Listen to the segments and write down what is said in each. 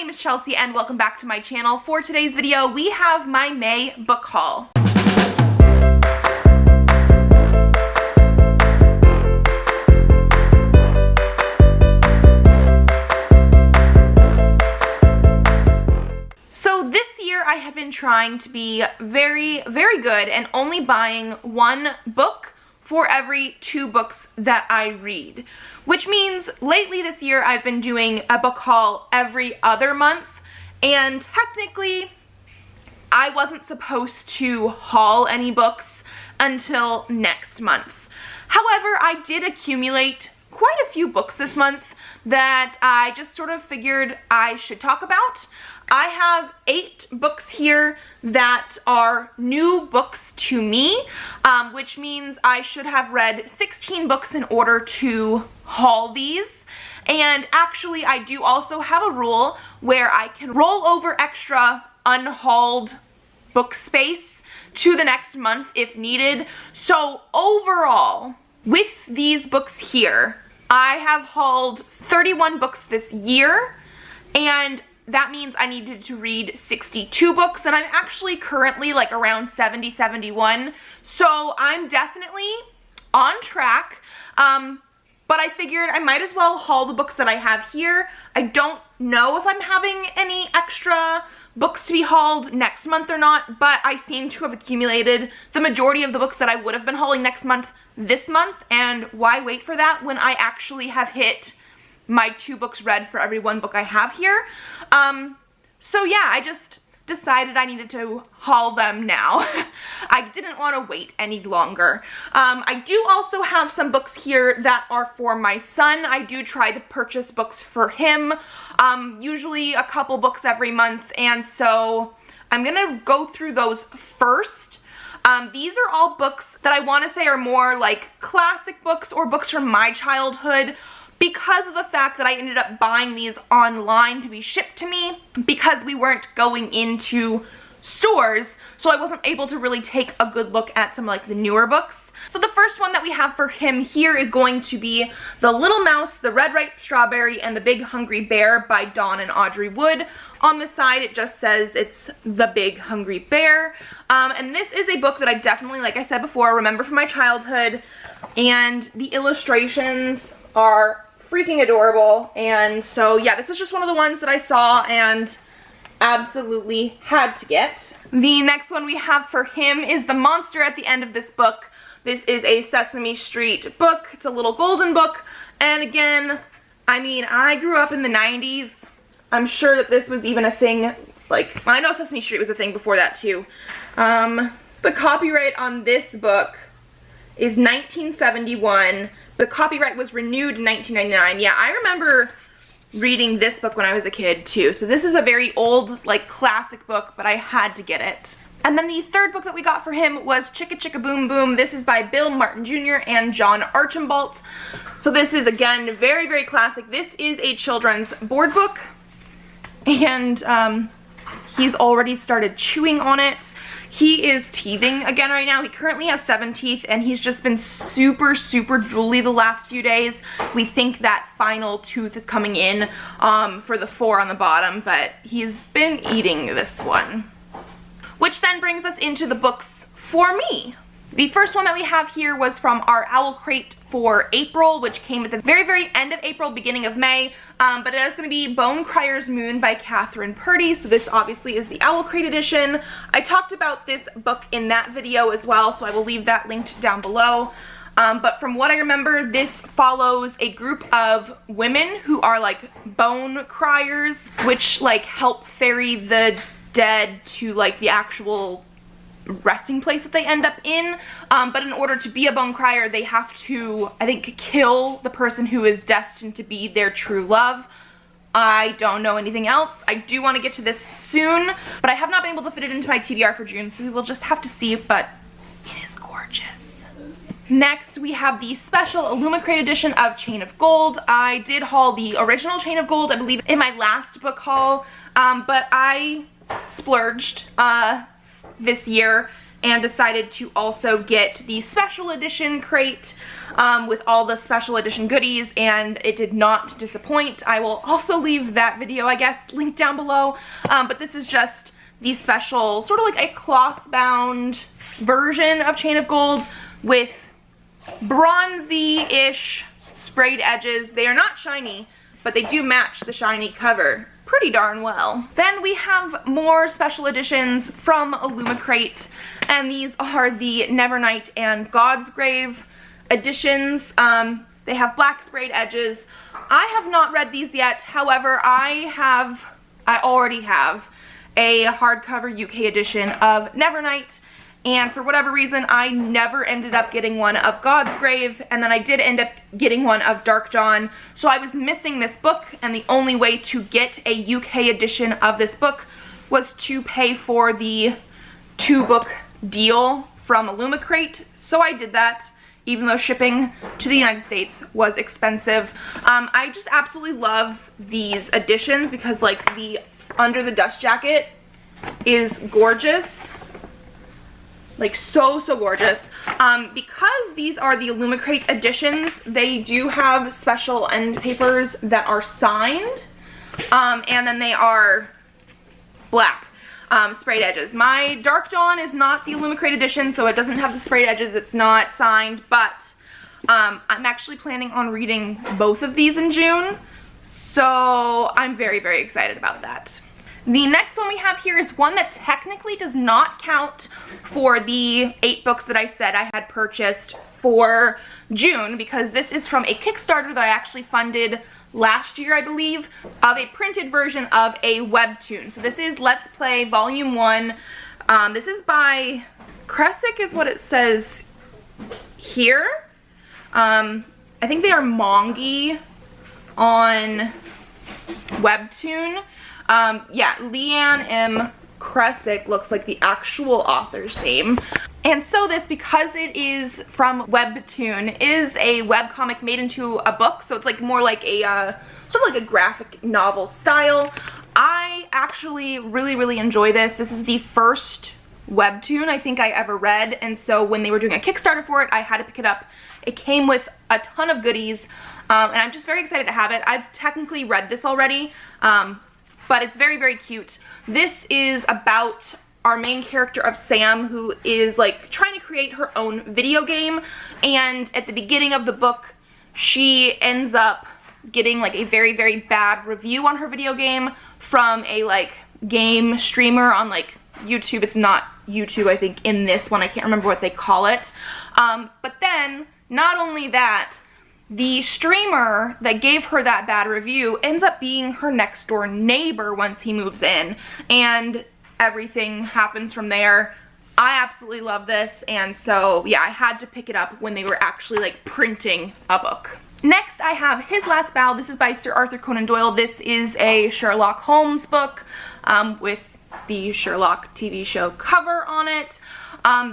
name is Chelsea and welcome back to my channel. For today's video, we have my May book haul. So this year I have been trying to be very good and only buying one book for every 2 books that I read. Which means lately this year I've been doing a book haul every other month, and technically I wasn't supposed to haul any books until next month. However, I did accumulate quite a few books this month that I just sort of figured I should talk about. I have 8 books here that are new books to me, which means I should have read 16 books in order to haul these. And actually, I do also have a rule where I can roll over extra unhauled book space to the next month if needed. So overall, with these books here, I have hauled 31 books this year, and that means I needed to read 62 books, and I'm actually currently like around 70, 71, so I'm definitely on track, but I figured I might as well haul the books that I have here. I don't know if I'm having any extra books to be hauled next month or not, but I seem to have accumulated the majority of the books that I would have been hauling next month this month, and why wait for that when I actually have hit my 2 books read for every 1 book I have here. So yeah, I just decided I needed to haul them now. I didn't want to wait any longer. I do also have some books here that are for my son. I do try to purchase books for him, usually a couple books every month, and so I'm gonna go through those first. These are all books that I want to say are more like classic books or books from my childhood, because of the fact that I ended up buying these online to be shipped to me because we weren't going into stores, so I wasn't able to really take a good look at some like the newer books. So the first one that we have for him here is going to be The Little Mouse, the Red Ripe Strawberry, and the Big Hungry Bear by Dawn and Audrey Wood. On the side it just says it's The Big Hungry Bear, and this is a book that I definitely, like I said before, remember from my childhood, and the illustrations are freaking adorable. And so yeah, this was just one of the ones that I saw and absolutely had to get. The next one we have for him is The Monster at the End of This Book. This is a Sesame Street book. It's a little golden book, and again, I mean, I grew up in the 90s. I'm sure that this was even a thing, like, I know Sesame Street was a thing before that too. The copyright on this book is 1971. The copyright was renewed in 1999. Yeah, I remember reading this book when I was a kid too. So this is a very old, like, classic book, but I had to get it. And then the third book that we got for him was Chicka Chicka Boom Boom. This is by Bill Martin Jr. and John Archambault. So this is, again, very classic. This is a children's board book, and he's already started chewing on it. He is teething again right now. He currently has 7 teeth, and he's just been super drooly the last few days. We think that final tooth is coming in for the 4 on the bottom, but he's been eating this one. Which then brings us into the books for me. The first one that we have here was from our Owl Crate for April, which came at the very end of April, beginning of May, but it is going to be Bone Crier's Moon by Catherine Purdy, so this obviously is the Owl Crate edition. I talked about this book in that video as well, so I will leave that linked down below. But from what I remember, this follows a group of women who are like bone criers, which like help ferry the dead to like the actual resting place that they end up in, but in order to be a bone crier, they have to, I think, kill the person who is destined to be their true love. I don't know anything else. I do want to get to this soon, but I have not been able to fit it into my TBR for June, so we will just have to see, but it is gorgeous. Next, we have the special Illumicrate edition of Chain of Gold. I did haul the original Chain of Gold, I believe, in my last book haul, but I splurged this year and decided to also get the special edition crate with all the special edition goodies, and it did not disappoint. I will also leave that video, I guess, linked down below, but this is just the special, sort of like a cloth-bound version of Chain of Gold with bronzy-ish sprayed edges. They are not shiny, but they do match the shiny cover pretty darn well. Then we have more special editions from Illumicrate, and these are the Nevernight and Godsgrave editions. They have black sprayed edges. I have not read these yet, however, I already have a hardcover UK edition of Nevernight, and for whatever reason I never ended up getting one of Godsgrave, and then I did end up getting one of Dark Dawn, so I was missing this book, and the only way to get a UK edition of this book was to pay for the 2-book deal from Illumicrate, so I did that, even though shipping to the United States was expensive. I just absolutely love these editions because, like, the Under the Dust jacket is gorgeous. Like, so gorgeous. Because these are the Illumicrate editions, they do have special end papers that are signed, and then they are black sprayed edges. My Dark Dawn is not the Illumicrate edition, so it doesn't have the sprayed edges, it's not signed, but I'm actually planning on reading both of these in June, so I'm very excited about that. The next one we have here is one that technically does not count for the 8 books that I said I had purchased for June, because this is from a Kickstarter that I actually funded last year, I believe, of a printed version of a webtoon. So this is Let's Play Volume 1. This is by Crier is what it says here. I think they are Mongi on webtoon. Yeah, Leanne M. Crier looks like the actual author's name. And so this, because it is from webtoon, is a webcomic made into a book, so it's like more like a sort of like a graphic novel style. I actually really enjoy this. This is the first webtoon I think I ever read, and so when they were doing a Kickstarter for it, I had to pick it up. It came with a ton of goodies, and I'm just very excited to have it. I've technically read this already, but it's very cute. This is about our main character of Sam, who is like trying to create her own video game, and at the beginning of the book she ends up getting like a very bad review on her video game from a like game streamer on like YouTube. It's not YouTube, I think, in this one. I can't remember what they call it. But then, not only that, the streamer that gave her that bad review ends up being her next door neighbor once he moves in, and everything happens from there. I absolutely love this, and so yeah, I had to pick it up when they were actually like printing a book. Next I have His Last Bow. This is by Sir Arthur Conan Doyle. This is a Sherlock Holmes book with the Sherlock TV show cover on it.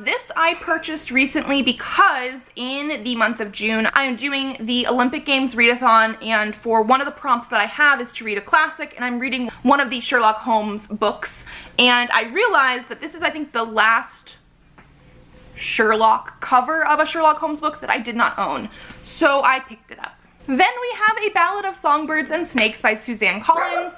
This I purchased recently because in the month of June I am doing the Olympic Games readathon, and for one of the prompts that I have is to read a classic, and I'm reading one of the Sherlock Holmes books, and I realized that this is, I think, the last Sherlock cover of a Sherlock Holmes book that I did not own, so I picked it up. Then we have A Ballad of Songbirds and Snakes by Suzanne Collins.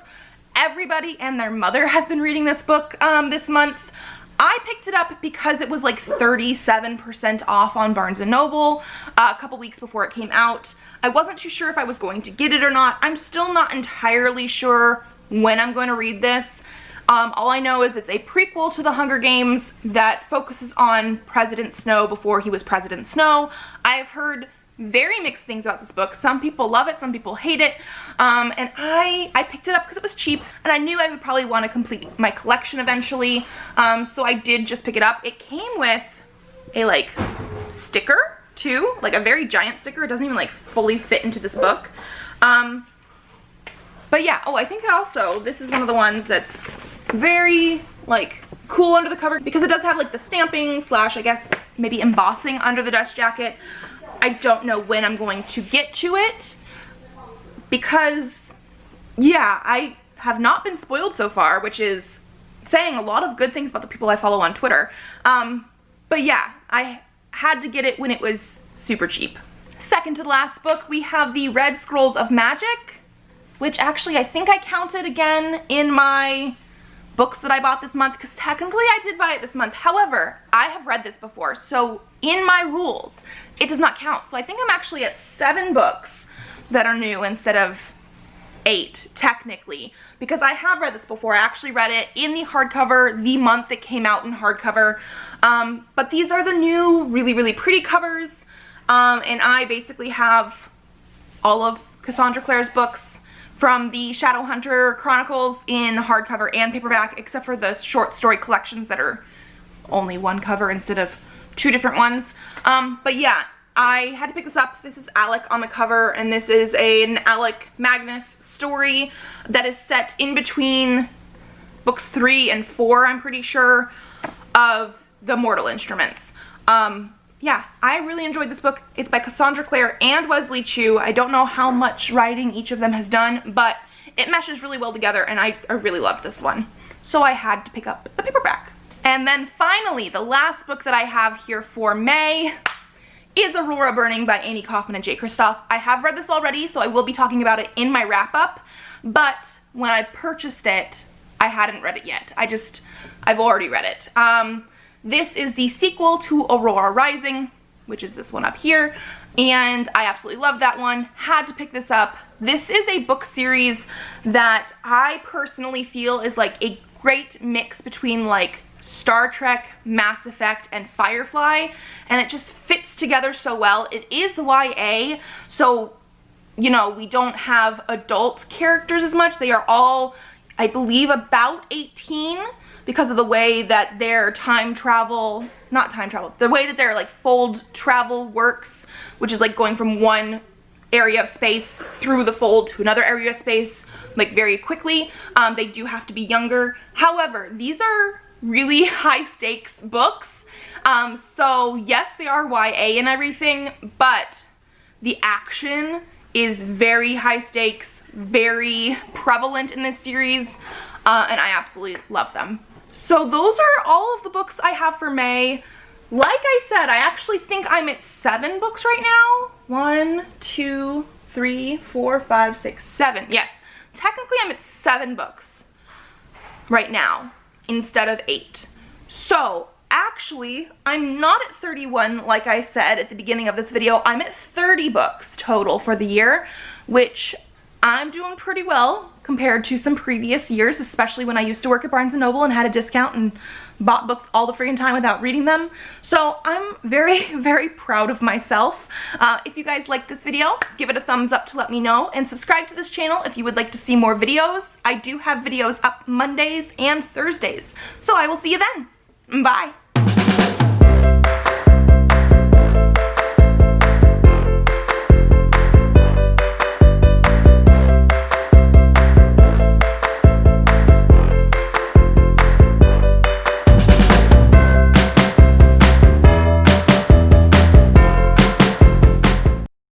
Everybody and their mother has been reading this book this month. I picked it up because it was like 37% off on Barnes & Noble a couple weeks before it came out. I wasn't too sure if I was going to get it or not. I'm still not entirely sure when I'm going to read this. All I know is it's a prequel to The Hunger Games that focuses on President Snow before he was President Snow. I've heard very mixed things about this book. Some people love it, some people hate it, and I picked it up because it was cheap, and I knew I would probably want to complete my collection eventually, so I did just pick it up. It came with a like sticker too, like a very giant sticker. It doesn't even like fully fit into this book, but yeah. Oh, I think also this is one of the ones that's very like cool under the cover because it does have like the stamping slash, I guess, maybe embossing under the dust jacket. I don't know when I'm going to get to it because, yeah, I have not been spoiled so far, which is saying a lot of good things about the people I follow on Twitter. But yeah, I had to get it when it was super cheap. Second to the last book, we have the Red Scrolls of Magic, which actually I think I counted again in my books that I bought this month, because technically I did buy it this month. However, I have read this before, so in my rules, it does not count. So I think I'm actually at 7 books that are new instead of 8, technically, because I have read this before. I actually read it in the hardcover the month it came out in hardcover. But these are the new, really, really pretty covers. And I basically have all of Cassandra Clare's books from the Shadowhunter Chronicles in hardcover and paperback, except for the short story collections that are only one cover instead of 2 different ones. But yeah, I had to pick this up. This is Alec on the cover, and this is an Alec Magnus story that is set in between books 3 and 4, I'm pretty sure, of the Mortal Instruments. Yeah, I really enjoyed this book. It's by Cassandra Clare and Wesley Chu. I don't know how much writing each of them has done, but it meshes really well together, and I really loved this one. So I had to pick up the paperback. And then finally, the last book that I have here for May is Aurora Burning by Amy Kaufman and Jay Kristoff. I have read this already, so I will be talking about it in my wrap-up, but when I purchased it, I hadn't read it yet. I've already read it. This is the sequel to Aurora Rising, which is this one up here, and I absolutely love that one. Had to pick this up. This is a book series that I personally feel is like a great mix between like Star Trek, Mass Effect, and Firefly, and it just fits together so well. It is YA, so, you know, we don't have adult characters as much. They are all, I believe, about 18, because of the way that their the way that their like fold travel works, which is like going from one area of space through the fold to another area of space, like very quickly. They do have to be younger. However, these are really high stakes books. So yes, they are YA and everything, but the action is very high stakes, very prevalent in this series, and I absolutely love them. So those are all of the books I have for May. Like I said, I actually think I'm at 7 books right now. 1, 2, 3, 4, 5, 6, 7. Yes, technically I'm at 7 books right now instead of 8. So actually, I'm not at 31 like I said at the beginning of this video. I'm at 30 books total for the year, which I'm doing pretty well compared to some previous years, especially when I used to work at Barnes & Noble and had a discount and bought books all the freaking time without reading them. So I'm very, very proud of myself. If you guys like this video, give it a thumbs up to let me know, and subscribe to this channel if you would like to see more videos. I do have videos up Mondays and Thursdays, so I will see you then. Bye.